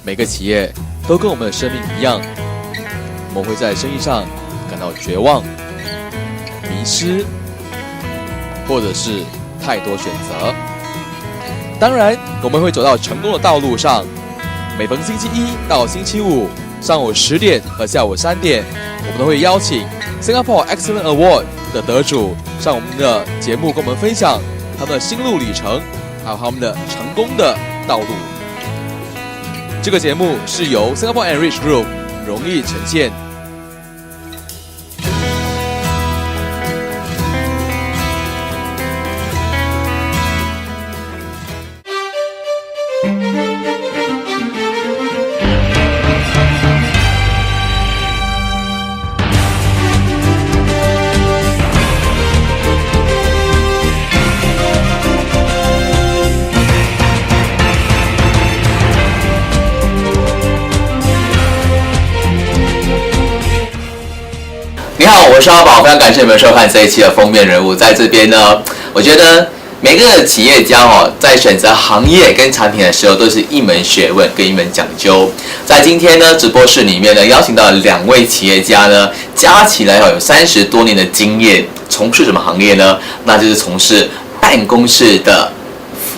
每个企业都跟我们的生命一样，我们会在生意上感到绝望、迷失，或者是太多选择。当然，我们会走到成功的道路上。每逢星期一到星期五上午10点和下午3点，我们都会邀请 Singapore Excellent Award 的得主上我们的节目，跟我们分享他们的心路历程，还有他们的成功的道路。这个节目是由 Singapore Enrich Group 荣誉呈现。你好，我是阿宝，非常感谢你们收看这一期的封面人物。在这边呢，我觉得每个企业家在选择行业跟产品的时候，都是一门学问跟一门讲究。在今天呢，直播室里面呢，邀请到2位企业家呢，加起来有30多年的经验，从事什么行业呢？那就是从事办公室的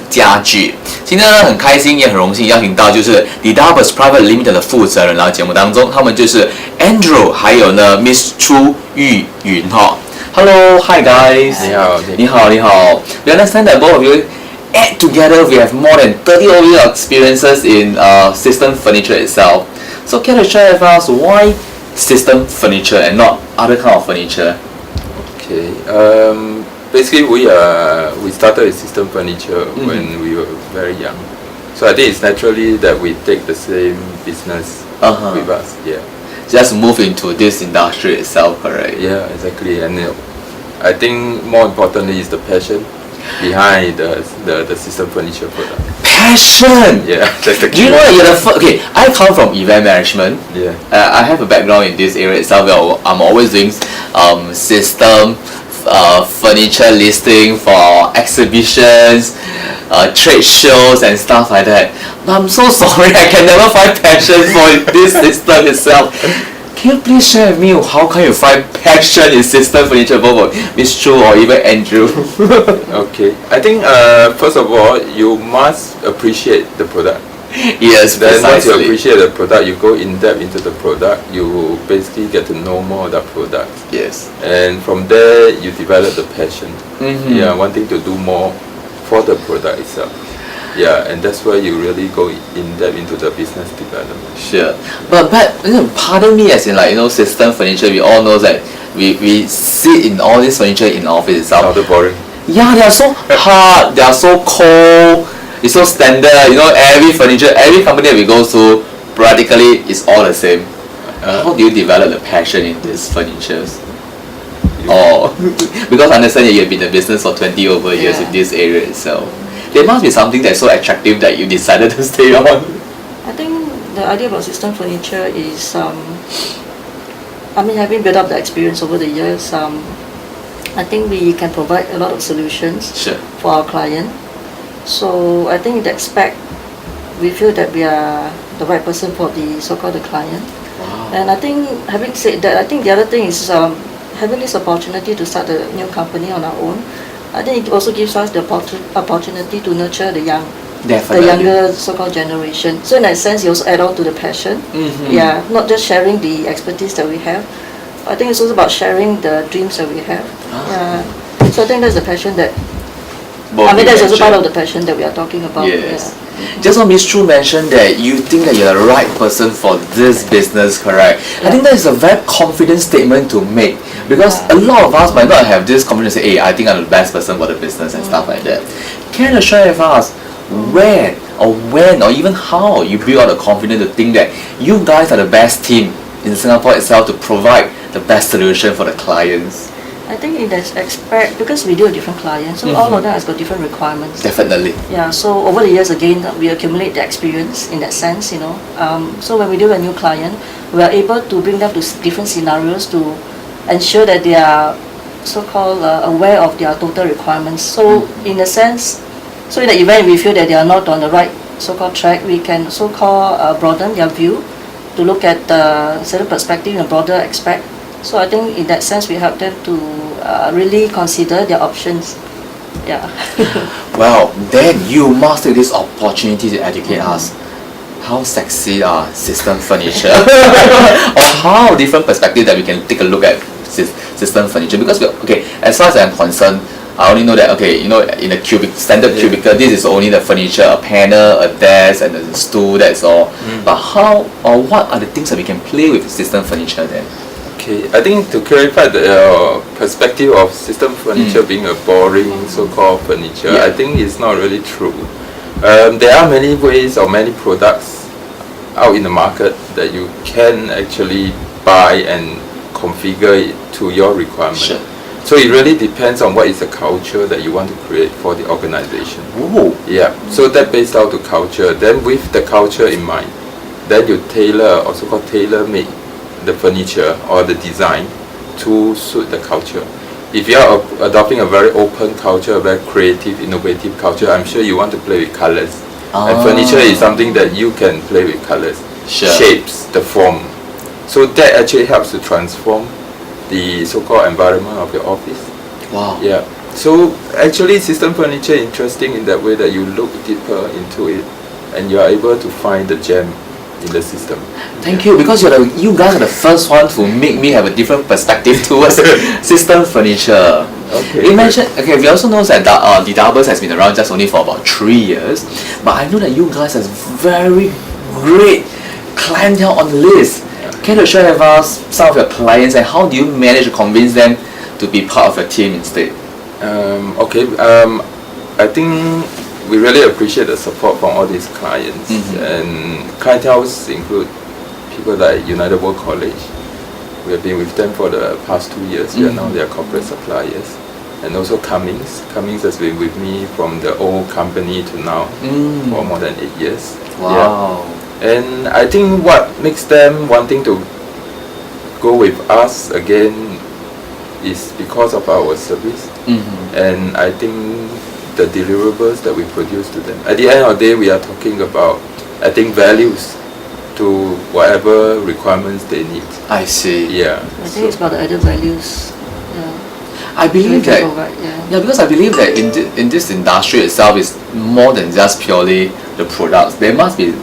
家具。今天呢，很开心也很荣幸邀请到就是 Pte Ltd Private Limited 的负责人来到节目当中，他们就是 Andrew 还有呢 Miss 朱玉云哈。Hello, hi guys. 你好。We understand that both of you add together. We have more than 30 years of experiences in system furniture itself. So can you share with us why system furniture and not other kind of furniture? Okay. Basically, we started with system furniture when we were very young. So I think it's naturally that we take the same business with us. Yeah. Just move into this industry itself, correct? Yeah, exactly. And I think more importantly is the passion behind the system furniture product. Passion. Yeah, that's the key. Do you know that you're the first? Okay, I come from event management. Yeah. I have a background in this area itself. I'm always doing system. Furniture listing for exhibitions, trade shows and stuff like that. But I'm so sorry, I can never find passion for this system itself. Can you please share with me how can you find passion in system furniture, both Miss Chu or even Andrew? Okay, I think first of all you must appreciate the product. Yes, then precisely. Once you appreciate the product, you go in depth into the product, you basically get to know more of the product. Yes. And from there you develop the passion. Yeah, wanting to do more for the product itself. Yeah, and that's where you really go in depth into the business development. Sure. But pardon me, as in system furniture, we all know that we sit in all this furniture in office itself. Not boring. Yeah, they are so hard, they are so cold. It's so standard, every furniture, every company that we go to, practically is all the same. How do you develop the passion in these furnitures? Oh, because I understand that you've been in the business for 20 over years in this area itself. There must be something that's so attractive that you decided to stay on. I think the idea about system furniture is, having built up the experience over the years, I think we can provide a lot of solutions for our client. So I think in that aspect, we feel that we are the right person for the so-called the client. Wow. And I think, having said that, I think the other thing is having this opportunity to start a new company on our own. I think it also gives us the opportunity to nurture the younger so-called generation. So in that sense, you also add on to the passion. Yeah, not just sharing the expertise that we have. I think it's also about sharing the dreams that we have. Yeah. So I think that's the passion that. That's also part of the passion that we are talking about. Yes. Yeah. Just now Ms. Chu mentioned that you think that you're the right person for this business, correct? Yeah. I think that is a very confident statement to make, because a lot of us might not have this confidence to say, hey, I think I'm the best person for the business and stuff like that. Can you share with us when or even how you build out the confidence to think that you guys are the best team in Singapore itself to provide the best solution for the clients? I think in that aspect, because we deal with different clients, so all of them has got different requirements. Definitely. Yeah, so over the years again, we accumulate the experience in that sense, So when we deal with a new client, we are able to bring them to different scenarios to ensure that they are so-called aware of their total requirements. So in a sense, so in the event we feel that they are not on the right so-called track, we can so-called broaden their view to look at the certain perspective in a broader aspect. So I think in that sense we help them to really consider their options. Yeah. Well, then you must take this opportunity to educate us. How sexy are system furniture? Or how different perspective that we can take a look at system furniture? Because as far as I'm concerned, I only know that in a standard cubicle, this is only the furniture, a panel, a desk, and a stool. That's all. But how or what are the things that we can play with system furniture then? Okay, I think to clarify the perspective of system furniture being a boring so-called furniture, I think it's not really true. There are many ways or many products out in the market that you can actually buy and configure it to your requirement. Sure. So it really depends on what is the culture that you want to create for the organization. Ooh. Yeah, so that based out to culture. Then with the culture in mind, then you tailor, or so-called tailor-make the furniture or the design to suit the culture. If you are adopting a very open culture, a very creative, innovative culture, I'm sure you want to play with colors. And furniture is something that you can play with colors, shapes, the form. So that actually helps to transform the so-called environment of your office. Wow. Yeah. So actually system furniture is interesting in that way that you look deeper into it and you are able to find the gem in the system. Thank you, because you guys are the first one to make me have a different perspective towards system furniture. Okay. You mentioned, we also know that the Darbers has been around just only for about 3 years, but I know that you guys have very great clientele on the list. Can you share with us some of your clients and how do you manage to convince them to be part of your team instead? I think we really appreciate the support from all these clients, and clientels include people like United World College. We have been with them for the past 2 years. We are now their corporate suppliers. And also Cummings. Cummings has been with me from the old company to now for more than 8 years. Wow. Yeah. And I think what makes them wanting to go with us again is because of our service. And I think the deliverables that we produce to them. At the end of the day, we are talking about adding values to whatever requirements they need. I see. Yeah. I think it's about the added values. Yeah. I believe that. Yeah. Because I believe that in this industry itself is more than just purely the products. There must be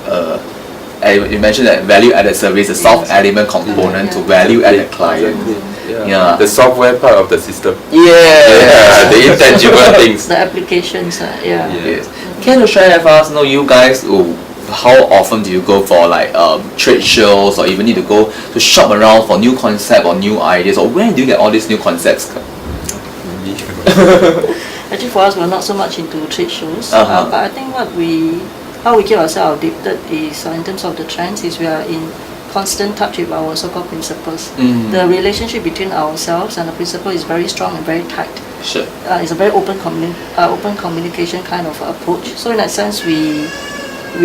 you mentioned that value-added service, the soft element component to value-added client. Exactly. Yeah. The software part of the system. Yeah. The intangible things. The applications, yeah. Yes. Can you share with us, you guys, how often do you go for like trade shows, or even need to go to shop around for new concept or new ideas, or where do you get all these new concepts? Actually, for us, we're not so much into trade shows, but I think how we keep ourselves updated is in terms of the trends is we are in constant touch with our so-called principals. The relationship between ourselves and the principal is very strong and very tight. Sure. It's a very open communication kind of approach. So in that sense, we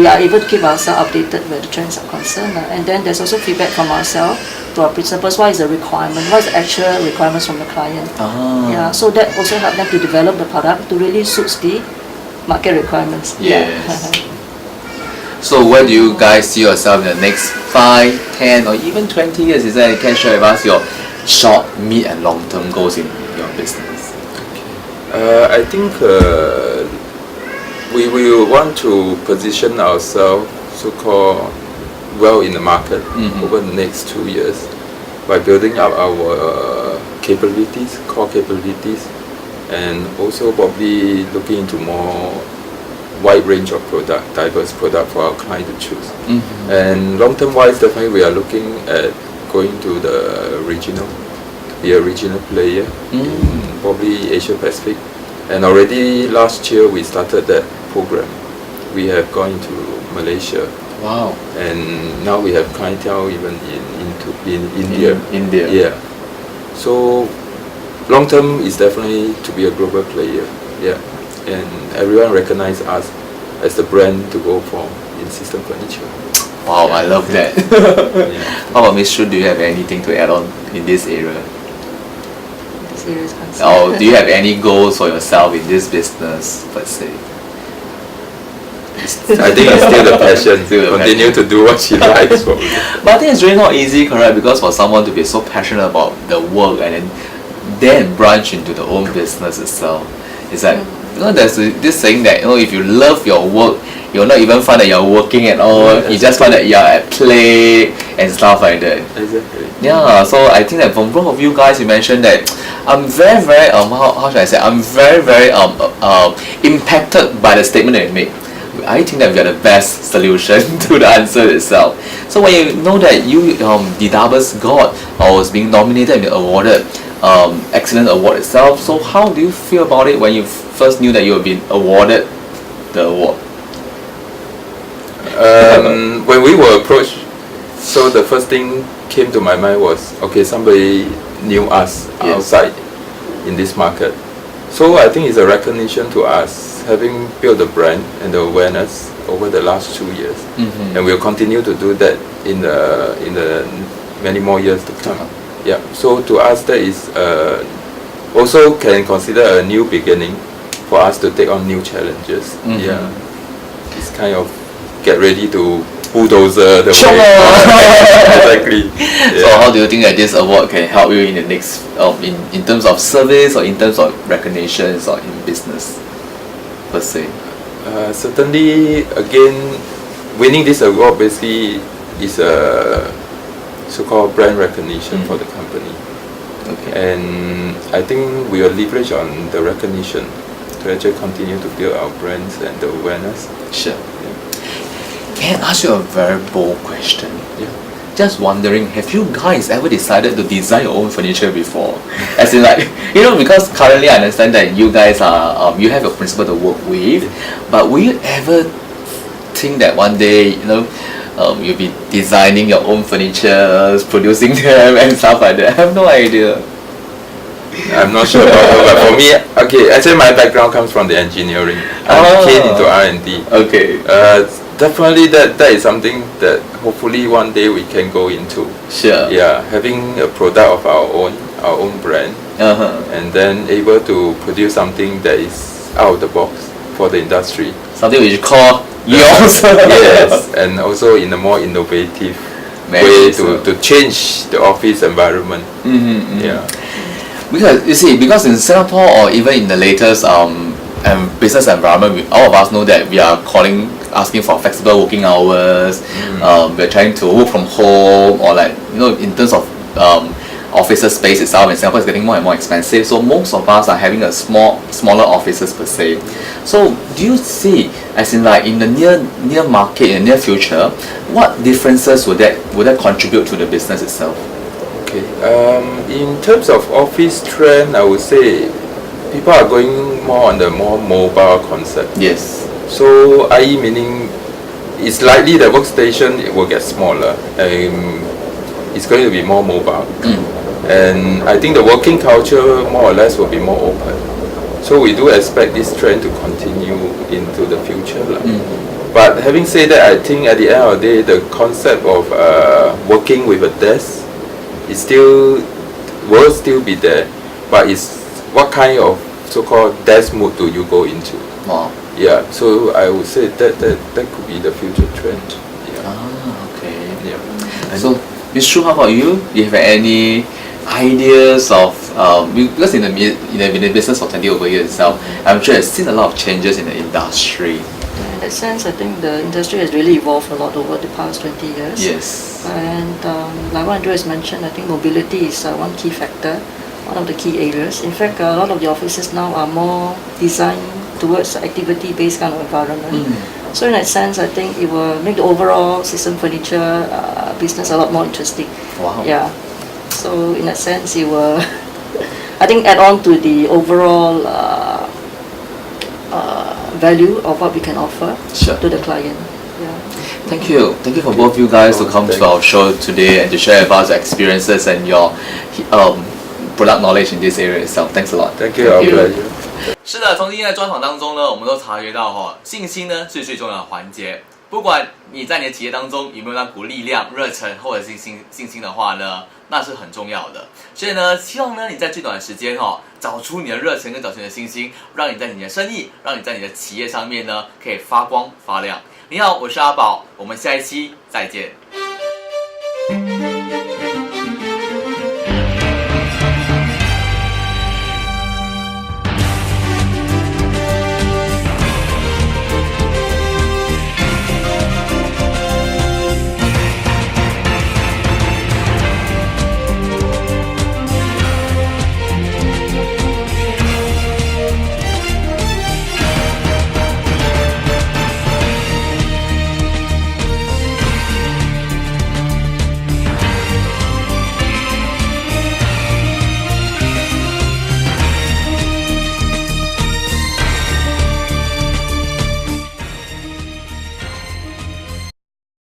are able to keep ourselves updated where the trends are concerned. And then there's also feedback from ourselves to our principals. What is the requirement? What is the actual requirements from the client? Yeah, so that also helps them to develop the product to really suit the market requirements. Yes. So where do you guys see yourself in the next 5, 10 or even 20 years? Is there, can you share with us your short, mid and long term goals in your business? I think we will want to position ourselves so-called well in the market over the next 2 years by building up our capabilities, core capabilities, and also probably looking into more wide range of product, diverse product for our client to choose. And long-term wise, definitely we are looking at going to the regional, to be a regional player in probably Asia Pacific. And already last year we started that program. We have gone to Malaysia. Wow. And now we have clientele even in India. India. Yeah. So long-term is definitely to be a global player. Yeah. And everyone recognizes us as the brand to go for in system furniture. Wow, I love that. How about Ms. Shun, do you have anything to add on in this area? This area is concerned. Or do you have any goals for yourself in this business per se? I think it's still the passion to continue to do what she likes. But I think it's really not easy, correct? Because for someone to be so passionate about the work and then branch into the own business itself, it's like, you know, there's this saying that, you know, if you love your work, you'll not even find that you're working at all. You just find that you're at play and stuff like that. Exactly. Yeah, so I think that from both of you guys, you mentioned that I'm very, very how should I say? I'm very, very impacted by the statement that you made. I think that we are the best solution to the answer itself. So when you know that you the Darbus got or was being nominated and awarded excellent award itself, so how do you feel about it when you first knew that you have been awarded the award? When we were approached, so the first thing came to my mind was, okay, somebody knew us outside in this market. So I think it's a recognition to us, having built the brand and the awareness over the last 2 years, and we'll continue to do that in the many more years to come. Yeah. So to us, that is also can consider a new beginning for us to take on new challenges. Yeah. It's kind of get ready to bulldozer the way. Exactly. Yeah. So how do you think that this award can help you in the next in terms of service or in terms of recognitions or in business per se? Certainly, again, winning this award basically is a so-called brand recognition for the company. Okay. And I think we will leverage on the recognition to actually continue to build our brands and the awareness. Sure. Can I ask you a very bold question? Yeah. Just wondering, have you guys ever decided to design your own furniture before? As in, like, you know, because currently I understand that you guys are you have a principal to work with, but will you ever think that one day, you know, you'll be designing your own furniture, producing them and stuff like that? I have no idea. I'm not sure about that, but for me, okay, actually my background comes from the engineering. I came into R&D. Okay. Definitely that is something that hopefully one day we can go into. Sure. Yeah, having a product of our own brand, and then able to produce something that is out of the box for the industry. Something which you call yours. Yes, and also in a more innovative way to change the office environment. Yeah. Because you see, because in Singapore or even in the latest business environment, all of us know that we are asking for flexible working hours. We're trying to work from home, or like, you know, in terms of offices space itself in Singapore is getting more and more expensive. So most of us are having a smaller offices per se. So do you see, as in like in the near market, in the near future, what differences would that contribute to the business itself? Okay. In terms of office trend, I would say people are going more on the more mobile concept. Yes. So, i.e., meaning it's likely the workstation it will get smaller. It's going to be more mobile, and I think the working culture more or less will be more open. So we do expect this trend to continue into the future. But having said that, I think at the end of the day, the concept of working with a desk will still be there, but it's what kind of so-called desk mode do you go into? Wow. Yeah, so I would say that could be the future trend. Yeah. Okay. Yeah. So, Ms. Shu, how about you? Do you have any ideas of because in the business for 20 over years itself, I'm sure I've seen a lot of changes in the industry. In that sense, I think the industry has really evolved a lot over the past 20 years. Yes. And like what Andrew has mentioned, I think mobility is one key factor, one of the key areas. In fact, a lot of the offices now are more designed towards activity-based kind of environment. So in that sense, I think it will make the overall system furniture business a lot more interesting. Wow. Yeah. So in that sense, it will, I think, add on to the overall value of what we can offer to the client. Yeah. Thank you for both you guys to come to our show today and to share with us your experiences and your product knowledge in this area itself. Thanks a lot. Thank you. Our pleasure. 是的，从今天的专访当中呢，我们都察觉到信心呢是最重要的环节。不管你在你的企业当中有没有那股力量、热忱或者是信心的话呢，那是很重要的。所以呢，希望呢你在最短的时间找出你的热忱跟找出你的信心，让你在你的生意、让你在你的企业上面呢可以发光发亮。你好，我是阿宝，我们下一期再见。